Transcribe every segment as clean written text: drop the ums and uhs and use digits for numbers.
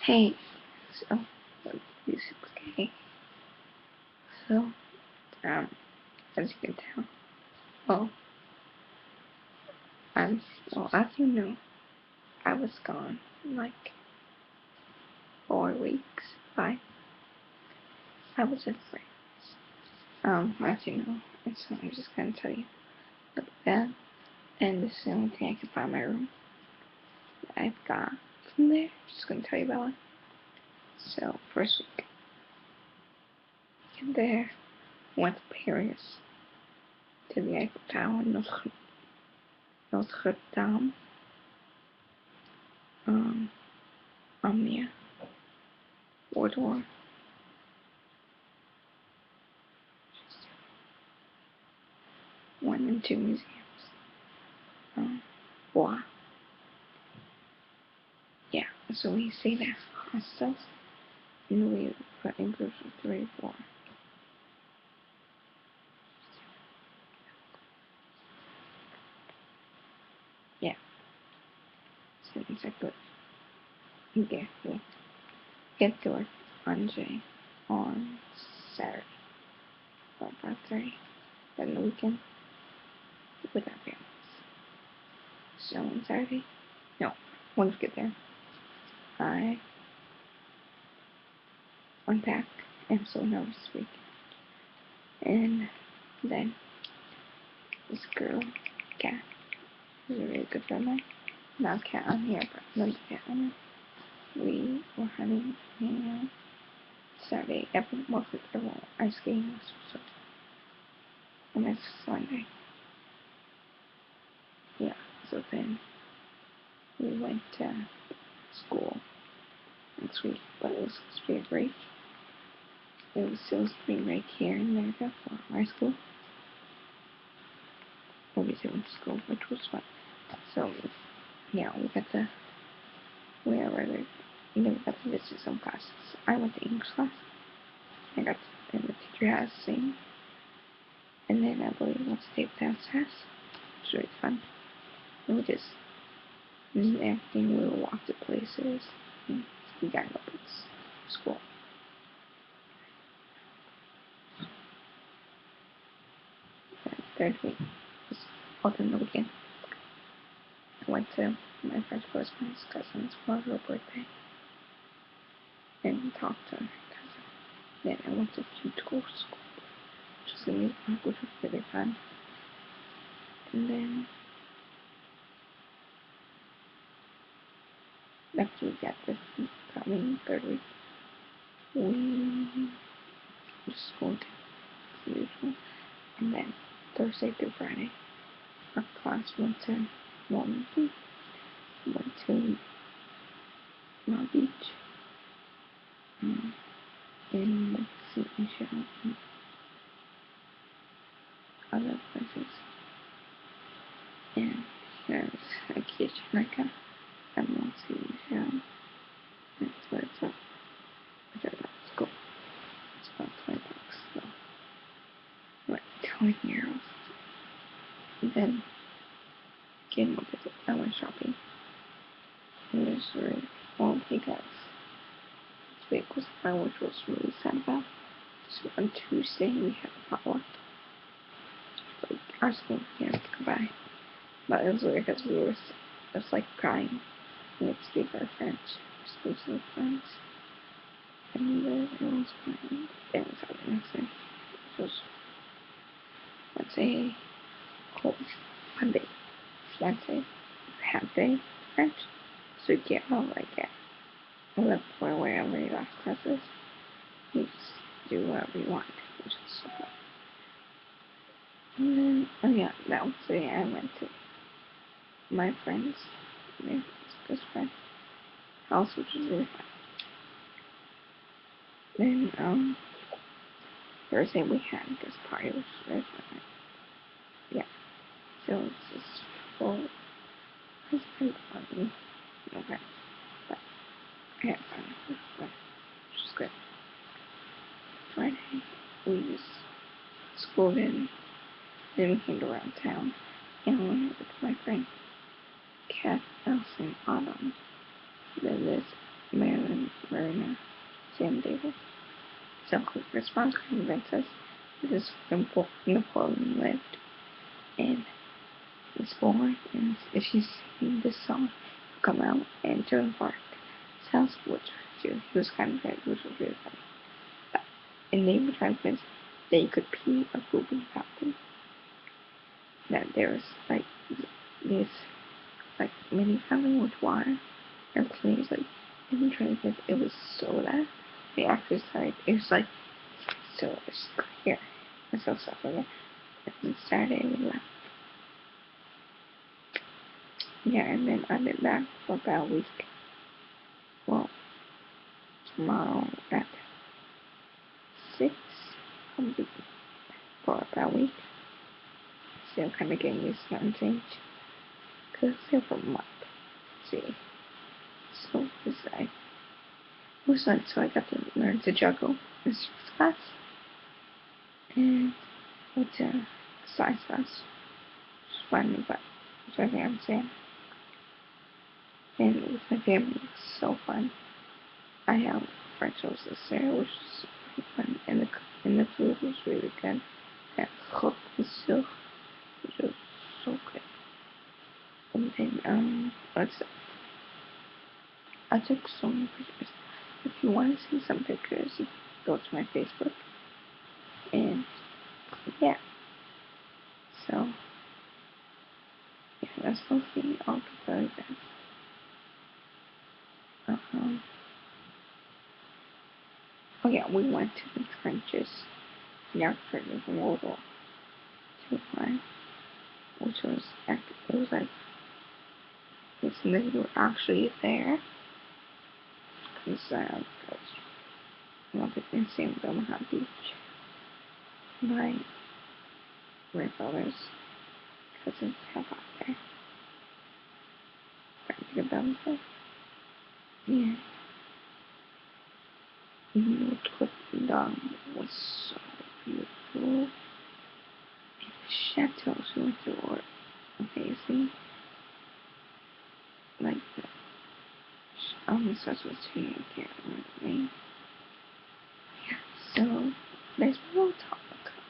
Hey, so, this is okay. So, um, as you can tell, well, as you know, I was gone like 4 weeks. Bye. I was in France. As you know, and so I'm just gonna tell you about that. And this is the only thing I can find in my room that I've got from there. Just gonna tell you about it. So, first week, get there, went to Paris, to the Eiffel Tower, Notre Dame, Omnia, Wardour, one and two museums. Bois. Yeah, so we stayed at hostels, and we put in groups of 3 or 4. Yeah, so it's a good. Yeah, we'll get to work on J on Saturday, about 5:30. Then the weekend with our families. So on Saturday, no, once we get there, I unpack. I'm so nervous this week. And then this girl, Kat, who's a really good friend of mine, not Kat on here, but another Kat on here. We were having a Saturday, mostly everyone ice skating, so, and it's Sunday. Yeah, so then we went to school next week, but it was supposed to be a break. It was supposed to be right here in America for high school. Obviously went to school, which was fun. So, yeah, we got to visit some classes. I went to English class. And the teacher has the same. And then I believe we went to Dave Dance class. It was really fun. And we just and everything. We would walk to places. And we got up at school. And third week was other the weekend. I went to my French correspondence cousin's for her birthday and talked to her cousin. Then I went to Future School, which was in New York, which was really fun. And then next week, at this coming third week, we just going to the usual. And then Thursday through Friday, our class went to Normandy, went to Long Beach, and went to St. Michel and other places. And there's a kitchen like at Mont St. Michel. That's where it's at. Which I thought was cool. It's about $20 so like 20 euros. And then again I went shopping. It was really well because this week was fun, which was really sad about. So on Tuesday we had a potluck. Like our school can't come by. But it was weird because we were just like crying. We had to speak our French. Speak to the French. And then it was fine. Then we started the next day. Which was Wednesday, cold. Monday, Wednesday, half day French. So you get all like at 11 or wherever your last class is. You just do whatever you want, which is so fun. And then, oh yeah, that was the day I went to my friend's, my best friend's house, which was really fun. Then, Thursday we had this party, which was really fun. Yeah, so it's just full. It's pretty funny. Okay, but I had fun. It was fun, which is good. Friday, we just schooled in, then we came around town, and we went with my friend Kat, Elsie, Autumn, then this Marilyn, for Sam Davis. So quick response convinced us that this Napoleon lived in this boy, and if she's seen this song come out and Joan Park house, which he was kind of good, which was really funny. And they were trying to convince that you could pee or poop in the fountain. That there was like this like mini fountain with water and clean, like and they trying to convince it was soda. The actors side it was like so it's clear and so stuff like that. And then Saturday we left. Yeah, and then I've been back for about a week. Well, tomorrow at 6, I'll be for about a week. Still kind of getting used to that change. Because it's here for a month. See. So, it was fun, so I got to learn to juggle in this class. And went to science class. Which is fun, but which I think I'm saying. And with my family, it was so fun. I have French toast there, which was really fun, and the food was really good. That cook was so, which was so good. And then I took so many pictures. If you want to see some pictures, you can go to my Facebook. And yeah, so yeah, that's mostly all the very best. Oh yeah, we went to the trenches. Yeah, trenches in World War II, which was it was like it's they were actually there because up in San Omaha Beach. My grandfather's cousins have out there. Trying to get them. Yeah. The Clifton Dome was so beautiful. And the chateaus we went to were amazing. Like starts with T, I can't remember the name. Yeah, so there's a little talk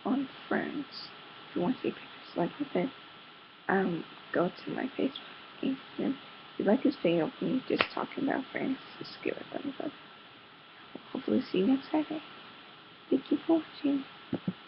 on Friends. If you want to see pictures like that, go to my Facebook page. And if you like this video of me just talking about Friends, just give it a thumbs up. Hopefully see you next Saturday. Thank you for watching.